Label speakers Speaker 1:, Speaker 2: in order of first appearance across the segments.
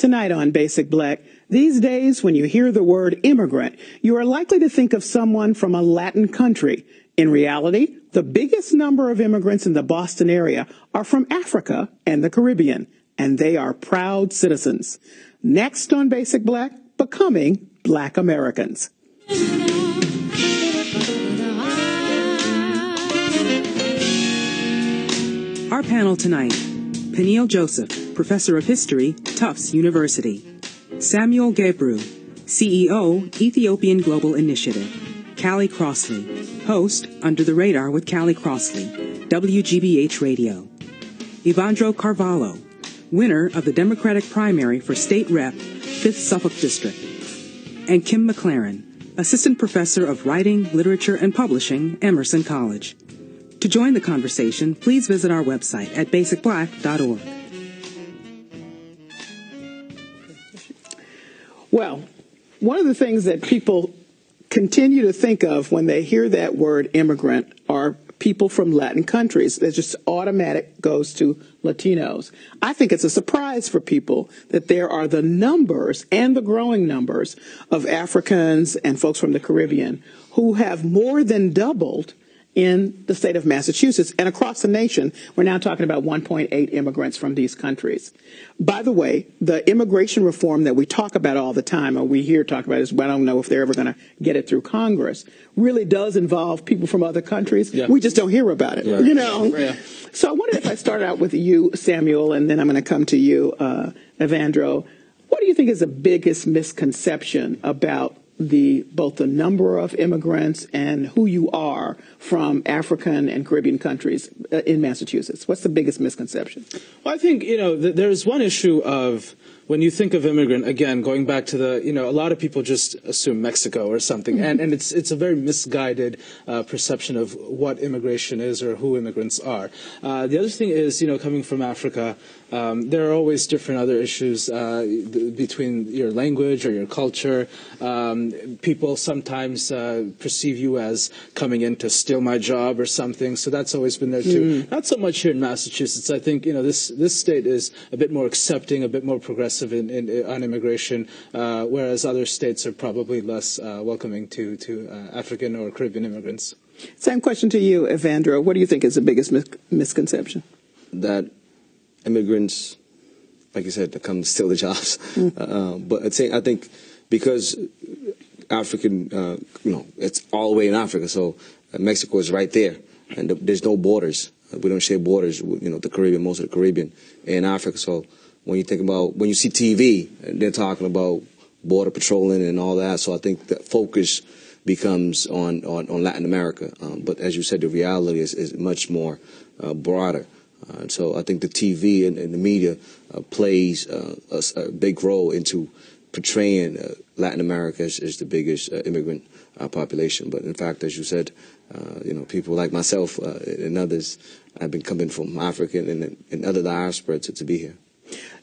Speaker 1: Tonight on Basic Black, these days when you hear the word immigrant, you are likely to think of someone from a Latin country. In reality, the biggest number of immigrants in the Boston area are from Africa and the Caribbean, and they are proud citizens. Next on Basic Black, becoming Black Americans.
Speaker 2: Our panel tonight: Peniel Joseph, Professor of History, Tufts University; Samuel Gebru, CEO, Ethiopian Global Initiative; Callie Crossley, host, Under the Radar with Callie Crossley, WGBH Radio; Evandro Carvalho, winner of the Democratic primary for State Rep, 5th Suffolk District; and Kim McLaren, Assistant Professor of Writing, Literature, and Publishing, Emerson College. To join the conversation, please visit our website at basicblack.org.
Speaker 1: Well, one of the things that people continue to think of when they hear that word immigrant are people from Latin countries. That just automatic goes to Latinos. I think it's a surprise for people that there are the numbers and the growing numbers of Africans and folks from the Caribbean who have more than doubled in the state of Massachusetts and across the nation. We're now talking about 1.8 immigrants from these countries. By the way, the immigration reform that we talk about all the time, or we hear talk about, is, I don't know if they're ever going to get it through Congress, really does involve people from other countries. Yeah. We just don't hear about it, you know. Yeah. So I wondered if I start out with you, Samuel, and then I'm going to come to you, Evandro. What do you think is the biggest misconception about both the number of immigrants and who you are from African and Caribbean countries in Massachusetts? What's the biggest misconception?
Speaker 3: Well, I think, there's one issue of, when you think of immigrant, again, going back to a lot of people just assume Mexico or something, mm-hmm. and it's a very misguided perception of what immigration is or who immigrants are. The other thing is, coming from Africa, there are always different other issues between your language or your culture. People sometimes perceive you as coming in to steal my job or something, so that's always been there too. Not so much here in Massachusetts. I think this state is a bit more accepting, a bit more progressive on immigration, whereas other states are probably less welcoming to African or Caribbean immigrants.
Speaker 1: Same question to you, Evandro. What do you think is the biggest misconception?
Speaker 4: That immigrants, like you said, come to steal the jobs. But I think because African, it's all the way in Africa, so Mexico is right there, and there's no borders. We don't share borders with, the Caribbean, most of the Caribbean in Africa. So when you see TV, they're talking about border patrolling and all that. So I think the focus becomes on Latin America. But as you said, the reality is much more broader. So I think the TV and the media plays a big role into portraying Latin America as the biggest immigrant population. But in fact, as you said, people like myself and others have been coming from Africa and other diasporas to be here.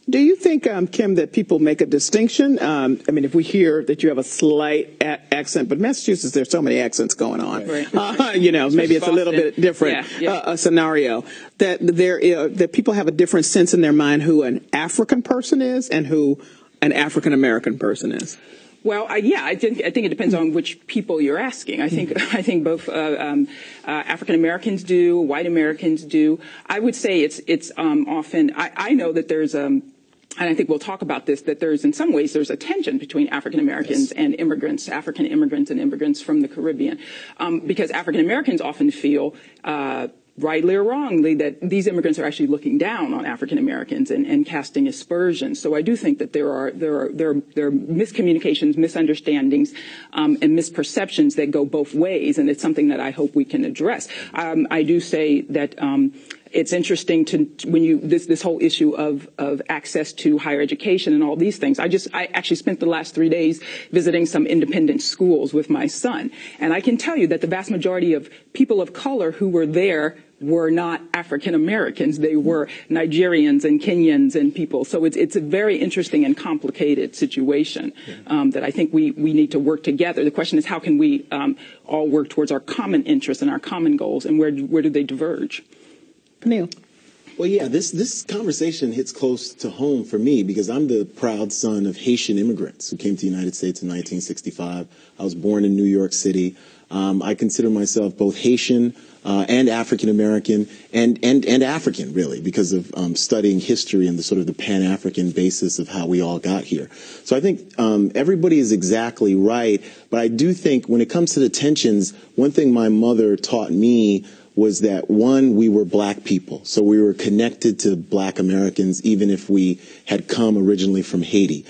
Speaker 1: Do you think, Kim, that people make a distinction? If we hear that you have a slight accent, but Massachusetts, there's so many accents going on. Right. Maybe it's a little bit different scenario. That people have a different sense in their mind who an African person is and who an African American person is.
Speaker 5: Well, I think it depends on which people you're asking. I think both African Americans do, white Americans do. I would say it's often. I know that there's and I think we'll talk about this, that in some ways there's a tension between African Americans and immigrants, African immigrants and immigrants from the Caribbean, because African Americans often feel, rightly or wrongly, that these immigrants are actually looking down on African Americans and casting aspersions. So I do think that there are miscommunications, misunderstandings, and misperceptions that go both ways, and it's something that I hope we can address. I do say that it's interesting this whole issue of access to higher education and all these things. I actually spent the last 3 days visiting some independent schools with my son, and I can tell you that the vast majority of people of color who were there were not African Americans. They were Nigerians and Kenyans and people. So it's a very interesting and complicated situation that I think we need to work together. The question is, how can we all work towards our common interests and our common goals, and where do they diverge?
Speaker 1: Peniel.
Speaker 6: Well, yeah, this conversation hits close to home for me because I'm the proud son of Haitian immigrants who came to the United States in 1965. I was born in New York City. I consider myself both Haitian and African American and African, really, because of studying history and the sort of the Pan-African basis of how we all got here. So I think everybody is exactly right, but I do think when it comes to the tensions, one thing my mother taught me was that, one, we were black people, so we were connected to black Americans even if we had come originally from Haiti.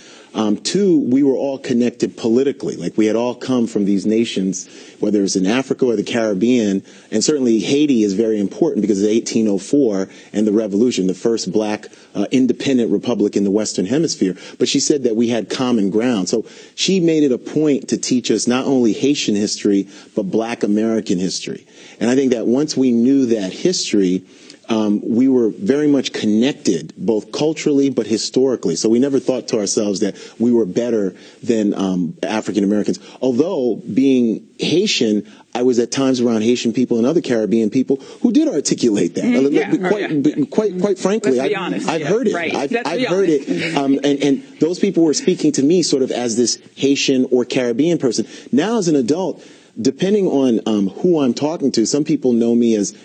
Speaker 6: Two, we were all connected politically, like we had all come from these nations, whether it's in Africa or the Caribbean, and certainly Haiti is very important because of 1804 and the revolution, the first black independent republic in the Western Hemisphere. But she said that we had common ground. So she made it a point to teach us not only Haitian history, but black American history. And I think that once we knew that history, we were very much connected, both culturally but historically. So we never thought to ourselves that we were better than African Americans. Although, being Haitian, I was at times around Haitian people and other Caribbean people who did articulate that. Quite frankly, I've heard it.
Speaker 5: Right.
Speaker 6: I've heard it. And those people were speaking to me sort of as this Haitian or Caribbean person. Now, as an adult, depending on who I'm talking to, some people know me as,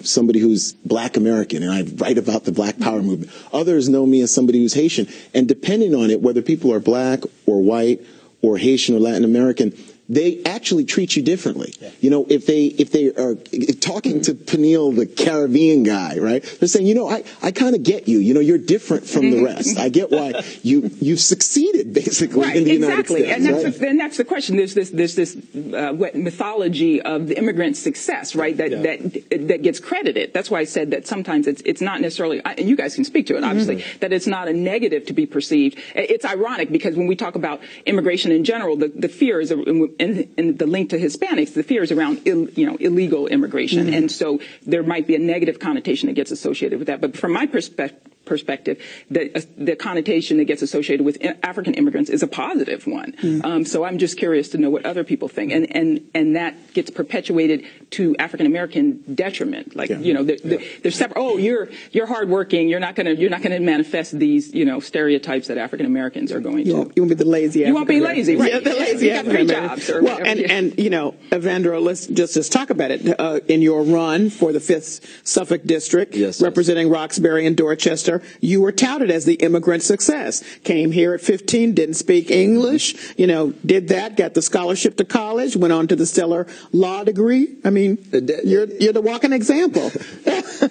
Speaker 6: somebody who's black American, and I write about the Black Power movement. Others know me as somebody who's Haitian. And depending on it, whether people are black or white or Haitian or Latin American, they actually treat you differently. Yeah. If they are talking to Peniel, the Caribbean guy, right? They're saying, I kind of get you. You're different from the rest. I get why you've succeeded basically in the United States.
Speaker 5: And that's the question. There's this mythology of the immigrant success, right? That gets credited. That's why I said that sometimes it's not necessarily, and you guys can speak to it, obviously, that it's not a negative to be perceived. It's ironic because when we talk about immigration in general, the fear is and the link to Hispanics, the fear is around illegal immigration, and so there might be a negative connotation that gets associated with that. But from my perspective, the connotation that gets associated with African immigrants is a positive one. So I'm just curious to know what other people think, and that gets perpetuated to African American detriment. Like there's separate. Oh, you're hardworking. You're not gonna manifest these stereotypes that African Americans are going to.
Speaker 1: You won't be the lazy.
Speaker 5: You won't be lazy, right?
Speaker 1: Yeah, the lazy.
Speaker 5: You got 3 jobs.
Speaker 1: Well, and Evandro, let's just talk about it. In your run for the 5th Suffolk District, representing Roxbury and Dorchester, you were touted as the immigrant success. Came here at 15, didn't speak English, did that, got the scholarship to college, went on to the stellar law degree. I mean, you're the walking example.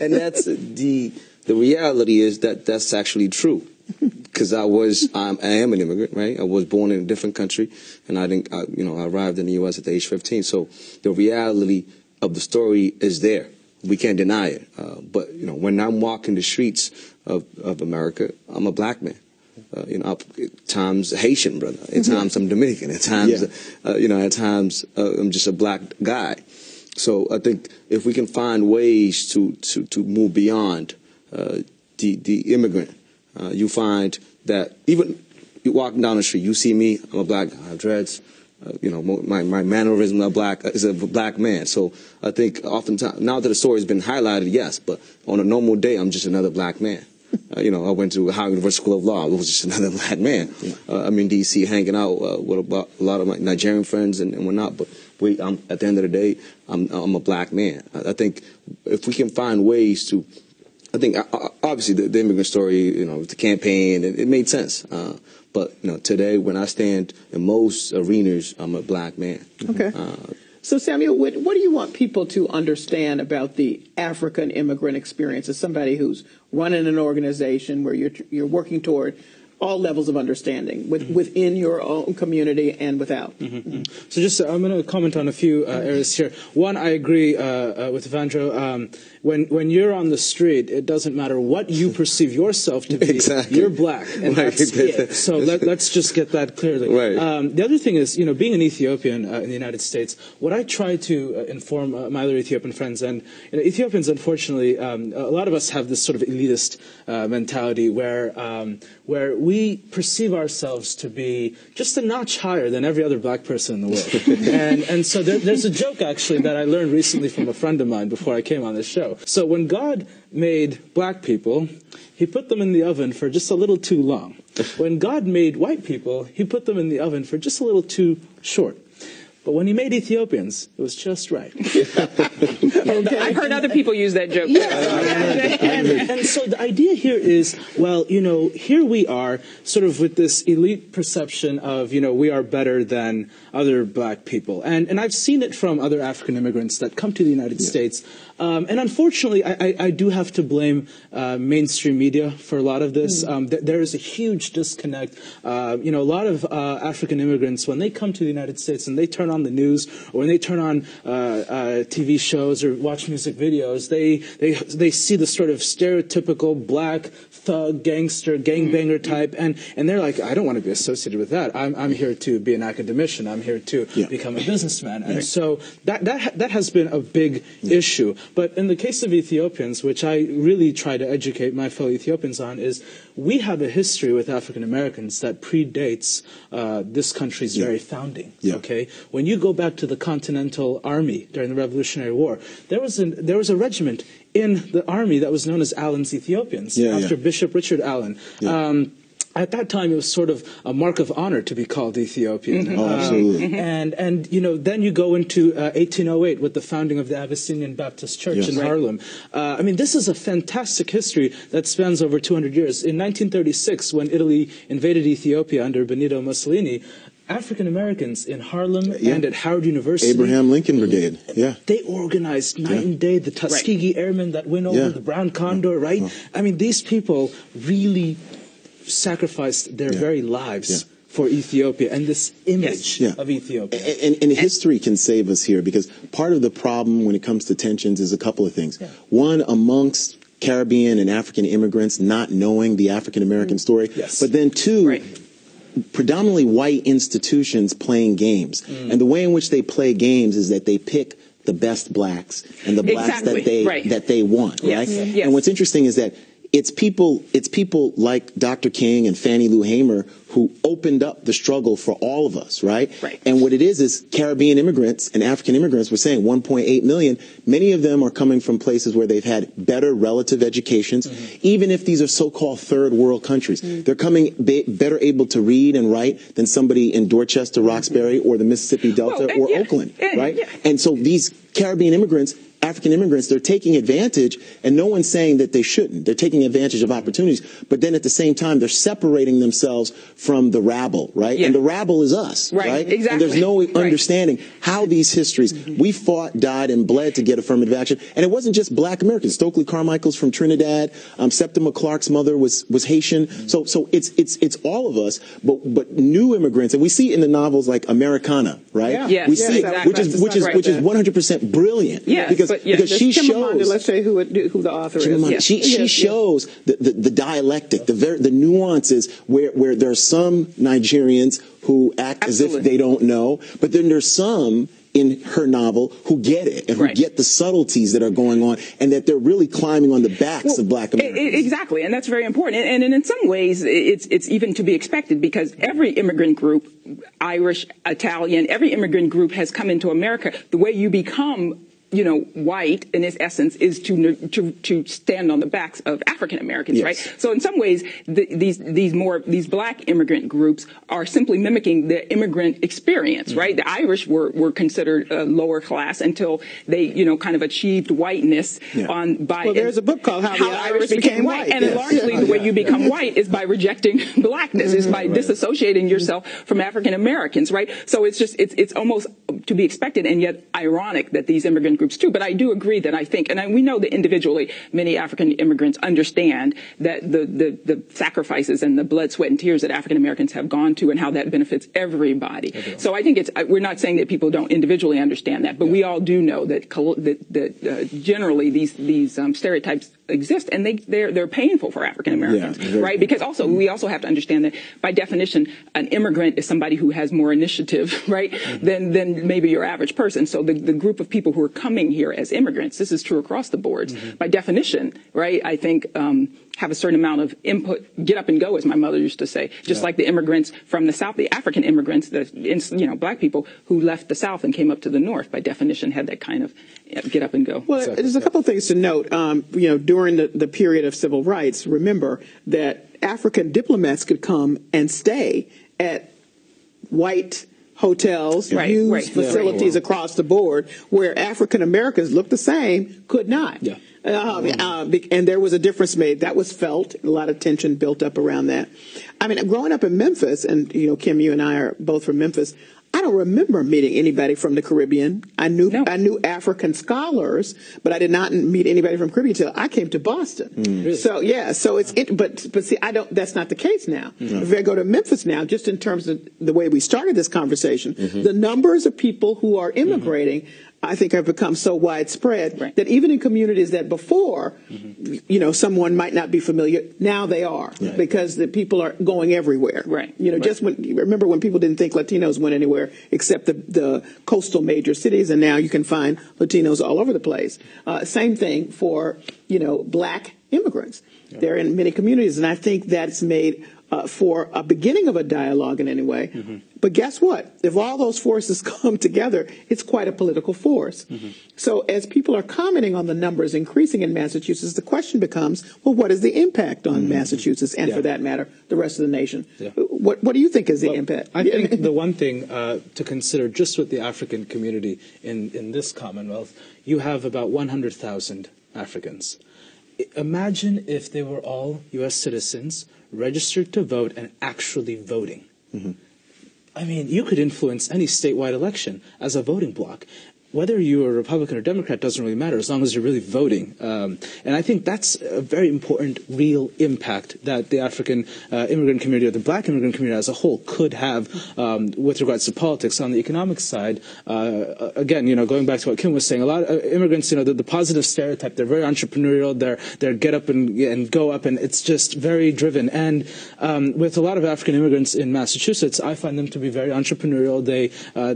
Speaker 4: And that's the reality is that's actually true. Because I am an immigrant, right? I was born in a different country, and I arrived in the U.S. at the age 15. So the reality of the story is there. We can't deny it. But when I'm walking the streets of America, I'm a black man. At times Haitian, brother. At times I'm Dominican. At times, at times I'm just a black guy. So I think if we can find ways to move beyond the immigrant. You find that even you walking down the street, you see me, I'm a black guy, I have dreads, my mannerism is a black man. So I think oftentimes, now that the story has been highlighted, yes, but on a normal day, I'm just another black man. I went to Howard University School of Law, I was just another black man. I'm in D.C. hanging out with a lot of my Nigerian friends and whatnot, but at the end of the day, I'm a black man. I think if we can find ways to, I think obviously the immigrant story, the campaign, it made sense. But today when I stand in most arenas, I'm a black man.
Speaker 1: Okay. So Samuel, what do you want people to understand about the African immigrant experience as somebody who's running an organization where you're working toward all levels of understanding within your own community and without?
Speaker 3: So just I'm going to comment on a few areas here. One, I agree with Evandro. When you're on the street, it doesn't matter what you perceive yourself to be.
Speaker 4: Exactly.
Speaker 3: You're black, and that's it. So let's just get that clearly.
Speaker 4: Right.
Speaker 3: The other thing is, being an Ethiopian in the United States, what I try to inform my other Ethiopian friends, and Ethiopians, unfortunately, a lot of us have this sort of elitist mentality where we we perceive ourselves to be just a notch higher than every other black person in the world. and so there's a joke, actually, that I learned recently from a friend of mine before I came on this show. So when God made black people, he put them in the oven for just a little too long. When God made white people, he put them in the oven for just a little too short. But when he made Ethiopians, it was just right.
Speaker 5: Okay. I've heard other people use that joke.
Speaker 3: Yeah. And so the idea here is, well, here we are sort of with this elite perception of, we are better than other black people. And I've seen it from other African immigrants that come to the United States. And unfortunately, I do have to blame mainstream media for a lot of this. There is a huge disconnect. A lot of African immigrants, when they come to the United States and they turn on the news, or when they turn on TV shows or watch music videos, they see the sort of stereotypical black thug, gangster, gangbanger type, and they're like, I don't want to be associated with that. I'm here to be an academician. I'm here to become a businessman. And so that has been a big issue. But in the case of Ethiopians, which I really try to educate my fellow Ethiopians on, is we have a history with African Americans that predates this country's very founding. Okay, when you go back to the Continental Army during the Revolutionary War, there was a regiment in the army that was known as Allen's Ethiopians after Bishop Richard Allen. At that time, it was sort of a mark of honor to be called Ethiopian.
Speaker 6: Oh, absolutely.
Speaker 3: And then you go into 1808 with the founding of the Abyssinian Baptist Church in Harlem. This is a fantastic history that spans over 200 years. In 1936, when Italy invaded Ethiopia under Benito Mussolini, African Americans in Harlem and at Howard University,
Speaker 6: Abraham Lincoln Brigade,
Speaker 3: they organized night and day, the Tuskegee Airmen that went over, the Brown Condor, right? These people really sacrificed their very lives for Ethiopia and this image of Ethiopia.
Speaker 6: And history can save us here, because part of the problem when it comes to tensions is a couple of things. One, amongst Caribbean and African immigrants not knowing the African American story, but then two, predominantly white institutions playing games. And the way in which they play games is that they pick the best blacks and the blacks that they want, right? And what's interesting is that it's people like Dr. King and Fannie Lou Hamer who opened up the struggle for all of us, right? And what it is Caribbean immigrants and African immigrants, we're saying 1.8 million, many of them are coming from places where they've had better relative educations, even if these are so-called third world countries. They're coming better able to read and write than somebody in Dorchester, Roxbury, or the Mississippi Delta or Oakland, right? And so these Caribbean immigrants, African immigrants, they're taking advantage, and no one's saying that they shouldn't. They're taking advantage of opportunities, but then at the same time, they're separating themselves from the rabble, right? And the rabble is us, right?
Speaker 5: Exactly.
Speaker 6: And there's no understanding how these histories, we fought, died, and bled to get affirmative action. And it wasn't just black Americans. Stokely Carmichael's from Trinidad. Septima Clark's mother was Haitian. So it's all of us, but new immigrants, and we see it in the novels like Americana, right? We see it, which is 100% brilliant. Because she shows,
Speaker 1: let's say who the author is.
Speaker 6: She shows the dialectic, the nuances where there are some Nigerians who act as if they don't know, but then there's some in her novel who get it and who get the subtleties that are going on, and that they're really climbing on the backs of black Americans.
Speaker 5: Exactly, and that's very important. And in some ways, it's even to be expected, because every immigrant group, Irish, Italian, every immigrant group has come into America. The way you become white in its essence is to stand on the backs of African Americans, right? So in some ways, these black immigrant groups are simply mimicking the immigrant experience, right? The Irish were considered lower class until they, kind of achieved whiteness
Speaker 1: Well, there's a book called How the Irish Became White.
Speaker 5: And largely the way you become white is by rejecting blackness, is by disassociating yourself from African Americans, right? So it's almost to be expected, and yet ironic that these immigrant groups too. But I do agree that I think, and we know that individually many African immigrants understand that the sacrifices and the blood, sweat, and tears that African Americans have gone to, and how that benefits everybody. So I think we're not saying that people don't individually understand that, but we all do know that generally these stereotypes exist, and they're painful for African Americans, right? Because we also have to understand that by definition, an immigrant is somebody who has more initiative, right, than maybe your average person. So the group of people who are coming here as immigrants, this is true across the boards, by definition, right? I think have a certain amount of input, get up and go, as my mother used to say, just like the immigrants from the South, the African immigrants, black people who left the South and came up to the North, by definition, had that kind of get up and go.
Speaker 1: Well, there's a couple of things to note. During the period of civil rights, remember that African diplomats could come and stay at white hotels, use facilities across the board, where African Americans looked the same, could not.
Speaker 3: Yeah.
Speaker 1: And there was a difference made. That was felt. A lot of tension built up around that. I mean, growing up in Memphis, and, Kim, you and I are both from Memphis, I don't remember meeting anybody from the Caribbean. I knew African scholars, but I did not meet anybody from Caribbean until I came to Boston.
Speaker 3: Really?
Speaker 1: So but see, that's not the case now. If I go to Memphis now, just in terms of the way we started this conversation, the numbers of people who are immigrating, I think, have become so widespread that even in communities that before, someone might not be familiar, now they are, because the people are going everywhere.
Speaker 5: Right.
Speaker 1: Just remember when people didn't think Latinos went anywhere except the coastal major cities, and now you can find Latinos all over the place. Same thing for, black immigrants. They're in many communities, and I think that's made for a beginning of a dialogue in any way. But guess what? If all those forces come together, it's quite a political force. So as people are commenting on the numbers increasing in Massachusetts, the question becomes, well, what is the impact on Massachusetts and, for that matter, the rest of the nation? What do you think is the impact?
Speaker 3: I think the one thing to consider just with the African community in this Commonwealth, you have about 100,000 Africans. Imagine if they were all U.S. citizens, registered to vote, and actually voting. I mean, you could influence any statewide election as a voting bloc. Whether you're a Republican or Democrat doesn't really matter as long as you're really voting. And I think that's a very important, real impact that the African immigrant community or the black immigrant community as a whole could have with regards to politics. On the economic side, again, going back to what Kim was saying, a lot of immigrants, the positive stereotype, they're very entrepreneurial, they're get up and go up, and it's just very driven. And with a lot of African immigrants in Massachusetts, I find them to be very entrepreneurial.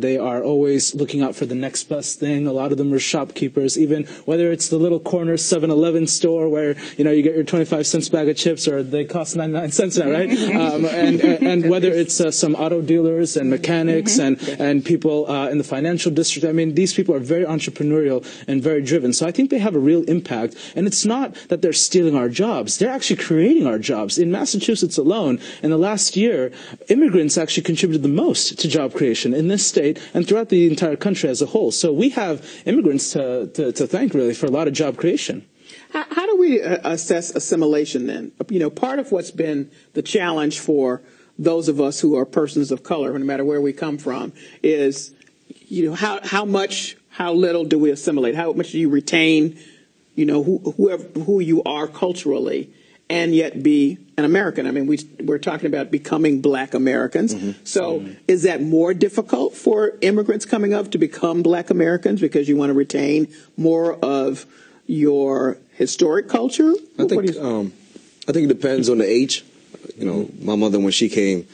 Speaker 3: They are always looking out for the next best thing. A lot of them are shopkeepers, even whether it's the little corner 7-Eleven store where you get your 25-cent bag of chips, or they cost 99 cents now, right? And whether it's some auto dealers and mechanics and people in the financial district. I mean, these people are very entrepreneurial and very driven. So I think they have a real impact. And it's not that they're stealing our jobs; they're actually creating our jobs. In Massachusetts alone, in the last year, immigrants actually contributed the most to job creation in this state and throughout the entire country as a whole. So we have immigrants to thank, really, for a lot of job creation.
Speaker 1: How do we assess assimilation then? Part of what's been the challenge for those of us who are persons of color, no matter where we come from, is, how little do we assimilate? How much do you retain, who you are culturally, and yet be an American? I mean, we're talking about becoming black Americans. So is that more difficult for immigrants coming up to become black Americans because you want to retain more of your historic culture?
Speaker 4: I think it depends on the age. My mother, when she came,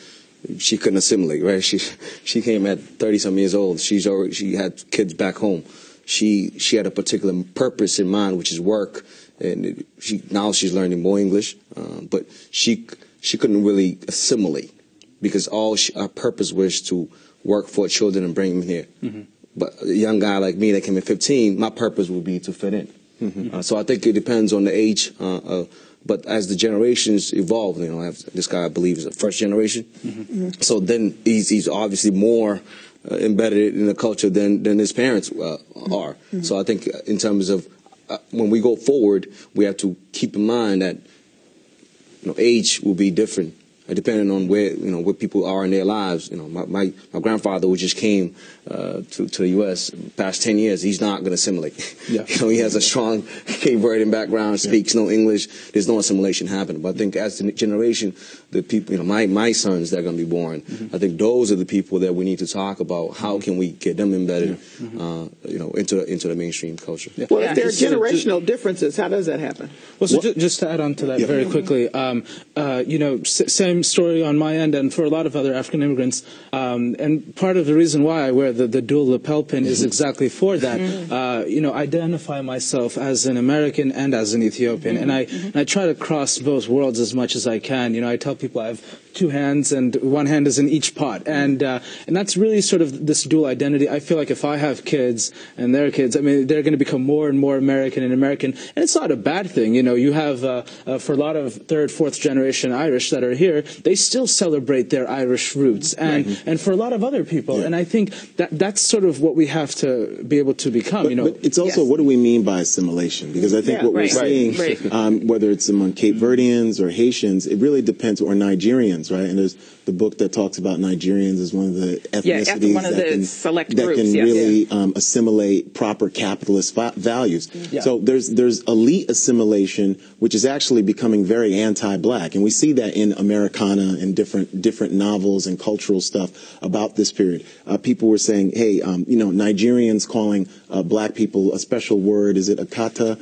Speaker 4: she couldn't assimilate, right? She came at 30-some years old. She had kids back home. She had a particular purpose in mind, which is work. And now she's learning more English, but she couldn't really assimilate because her purpose was to work for children and bring them here. But a young guy like me that came at 15, my purpose would be to fit in. So I think it depends on the age. But as the generations evolve, this guy I believe is the first generation. So then he's obviously more embedded in the culture than his parents are. So I think in terms of when we go forward, we have to keep in mind that age will be different depending on where people are in their lives. My grandfather, who just came to the U.S. past 10 years, he's not going to assimilate. Yeah. He has a strong Cape Verdean background, speaks no English. There's no assimilation happening. But I think as the generation, the people, my sons that are going to be born, I think those are the people that we need to talk about. How can we get them embedded, into the mainstream culture?
Speaker 1: Yeah. Well, if there are generational differences, how does that happen?
Speaker 3: Well, so just to add on to that very quickly, Samuel same story on my end and for a lot of other African immigrants. And part of the reason why I wear the dual lapel pin is exactly for that. Identify myself as an American and as an Ethiopian, and I try to cross both worlds as much as I can. I tell people I have two hands and one hand is in each pot, and that's really sort of this dual identity. I feel like if I have kids and their kids, I mean, they're going to become more and more American, and it's not a bad thing. You have for a lot of third, fourth generation Irish that are here, they still celebrate their Irish roots, and for a lot lot of other people. Yeah. And I think that's sort of what we have to be able to become.
Speaker 6: But it's also, what do we mean by assimilation? Because I think what we're seeing, whether it's among Cape Verdeans or Haitians, it really depends, or Nigerians, right? And there's the book that talks about Nigerians as one of the ethnicities that can really assimilate proper capitalist values. Yeah. So there's elite assimilation, which is actually becoming very anti-black, and we see that in Americana and different novels and cultural stuff about this period. People were saying, hey, Nigerians calling black people a special word, is it akata,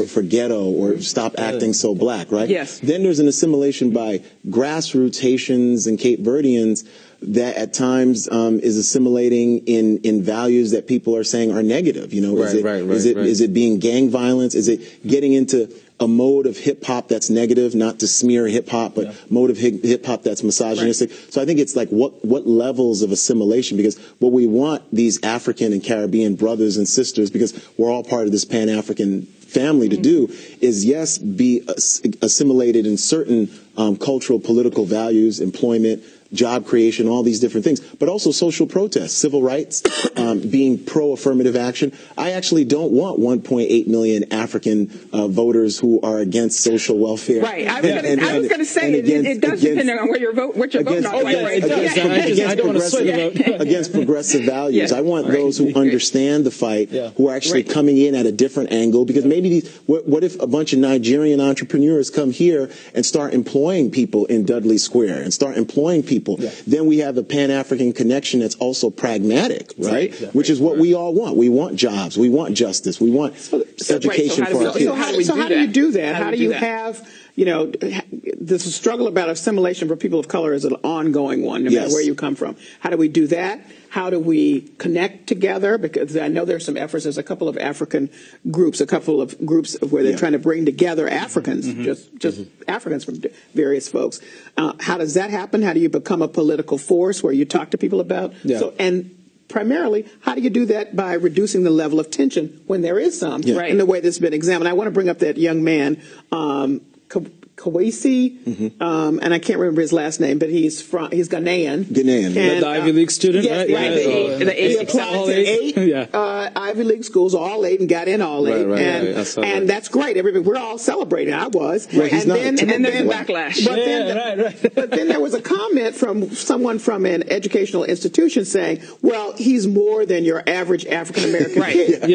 Speaker 6: for ghetto, or stop acting so black, right?
Speaker 5: Yes.
Speaker 6: Then there's an assimilation by grassroots Haitians and Cape Verdeans that at times is assimilating in values that people are saying are negative. Is it being gang violence? Is it getting into a mode of hip hop that's negative, not to smear hip hop, but mode of hip hop that's misogynistic? Right. So I think it's like what levels of assimilation, because what we want these African and Caribbean brothers and sisters, because we're all part of this Pan-African family, to do is, yes, be assimilated in certain cultural, political values, employment, job creation, all these different things, but also social protests, civil rights, being pro-affirmative action. I actually don't want 1.8 million African voters who are against social welfare.
Speaker 5: Right. I was going to say it does depend on where your vote, what you're voting on.
Speaker 6: Against progressive values. I want those who understand the fight, who are actually coming in at a different angle, because maybe what if a bunch of Nigerian entrepreneurs come here and start employing people in Dudley Square and start employing people? Then we have a Pan-African connection that's also pragmatic, right? Which is what we all want. We want jobs. We want justice. We want education for our kids.
Speaker 1: So how do you do that? How do you have, this struggle about assimilation for people of color is an ongoing one, no matter where you come from. How do we do that? How do we connect together? Because I know there's some efforts. There's a couple of African groups, where they're trying to bring together Africans, just Africans from various folks. How does that happen? How do you become a political force where you talk to people about? So, and primarily, how do you do that? By reducing the level of tension when there is some, in the way that's been examined. I want to bring up that young man, Kawesi, and I can't remember his last name, but he's Ghanaian.
Speaker 6: And,
Speaker 3: the Ivy League student,
Speaker 1: yes,
Speaker 3: right?
Speaker 1: He applied to 8 Ivy League schools, all 8, and got in all 8. And that's great. We're all celebrating. I was.
Speaker 5: And then there's a backlash.
Speaker 1: But then there was a comment from someone from an educational institution saying, well, he's more than your average African-American kid.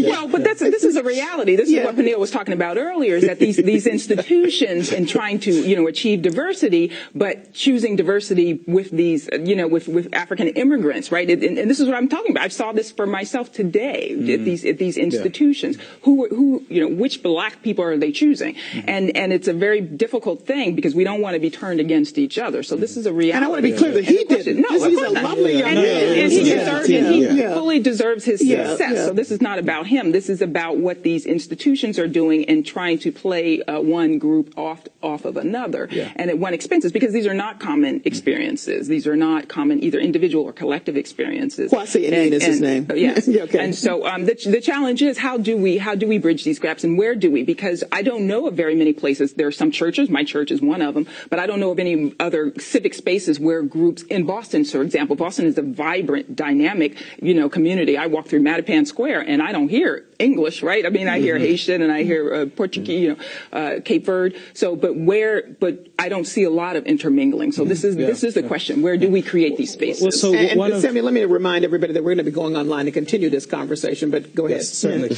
Speaker 5: Well, but this is a reality. This is what Peniel was talking about earlier, is that these institutions and trying to, achieve diversity, but choosing diversity with these, with African immigrants, right? And this is what I'm talking about. I saw this for myself today at these institutions. Which black people are they choosing? And it's a very difficult thing, because we don't want to be turned against each other. So this is a reality.
Speaker 1: And I want to be clear that he didn't. No, he's a lovely young man.
Speaker 5: And he fully deserves his success. So this is not about him. This is about what these institutions are doing and trying to play one group off of another, and at one expenses, because these are not common experiences. These are not common either individual or collective experiences.
Speaker 1: Kwasi is his name.
Speaker 5: Yes. And so the challenge is, how do we bridge these gaps, and where do we? Because I don't know of very many places. There are some churches. My church is one of them, but I don't know of any other civic spaces where groups in Boston, for example. Boston is a vibrant, dynamic, community. I walk through Mattapan Square and I don't hear English, right? I mean, I hear Haitian and I hear Portuguese, Cape Verde. So, but I don't see a lot of intermingling. So this is the question. Where do we create these spaces?
Speaker 1: And Samuel, let me remind everybody that we're going to be going online to continue this conversation, but go ahead.
Speaker 3: Yes, certainly.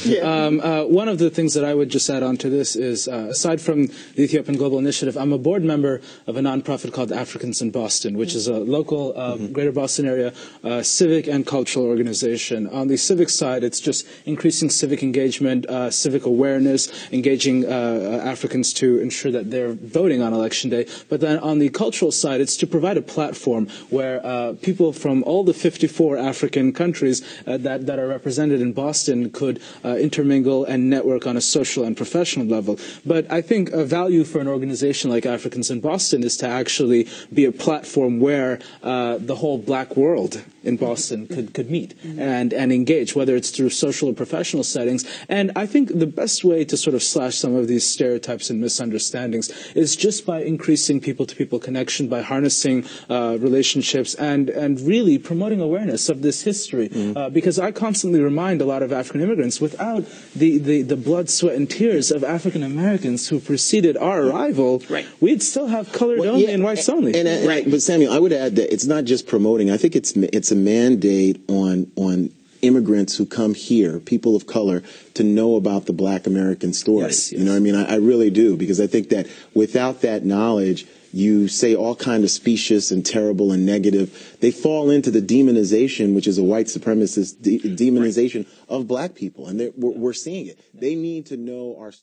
Speaker 3: One of the things that I would just add on to this is, aside from the Ethiopian Global Initiative, I'm a board member of a nonprofit called Africans in Boston, which is a local Greater Boston area civic and cultural organization. On the civic side, it's just increasing civic civic engagement, civic awareness, engaging Africans to ensure that they're voting on Election Day. But then on the cultural side, it's to provide a platform where people from all the 54 African countries that are represented in Boston could intermingle and network on a social and professional level. But I think a value for an organization like Africans in Boston is to actually be a platform where the whole black world in Boston could meet and engage, whether it's through social or professional settings. And I think the best way to sort of slash some of these stereotypes and misunderstandings is just by increasing people-to-people connection, by harnessing relationships and really promoting awareness of this history. Because I constantly remind a lot of African immigrants, without the blood, sweat, and tears of African Americans who preceded our arrival, we'd still have colored only and whites only.
Speaker 6: But Samuel, I would add that it's not just promoting. I think it's a mandate on immigrants who come here, people of color, to know about the Black American story.
Speaker 3: Yes.
Speaker 6: You know what I mean? I really do, because I think that without that knowledge, you say all kind of specious and terrible and negative. They fall into the demonization, which is a white supremacist demonization of black people, and we're seeing it. They need to know our.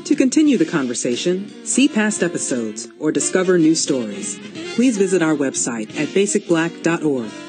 Speaker 2: To continue the conversation, see past episodes, or discover new stories, please visit our website at basicblack.org.